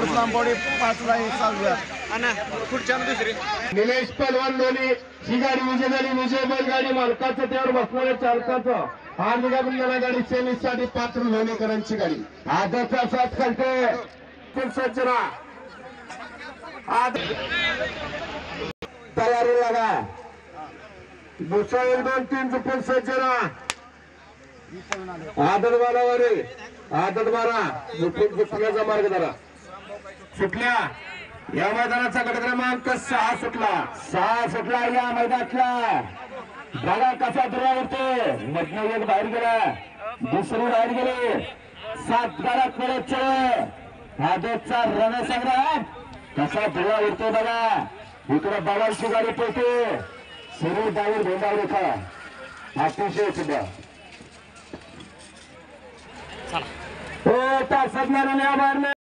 लांबवडे 5ला 6व्या आणि पुढच्या दुसरी निलेश पहलवान दोन्ही ही गाडी विजय झाली. विजय बैलगाडी मालकाचं त्यावर बसणाऱ्या चालकाचं हार्दिक अभिनंदन. गाडी सेमीसाठी पात्र लोणीकरांची गाडी आदरचा साथ खालते सज्जना तयारी लागा. दुसरा 1-2-3 चुकून सज्जना आदर बालावरी आदर बारा चुकून सुटण्याचा मार्ग धरा. सुटल्या या मैदानाचा गट क्रमांक 6 सुटला या मैदानातला. बघा कसा दुरा उरतो. मधनं एक बाहेर गेला दुसरी बाहेर गेले. 7 गाड्यात परत चढ आदतचा रणसंग्राम कसा दुरा उरतो बघा. इकडे बाबांची गाडी पळते सुरू डावर भेंडावर रेखा अतिशय सुद्धा हो तासात आभार.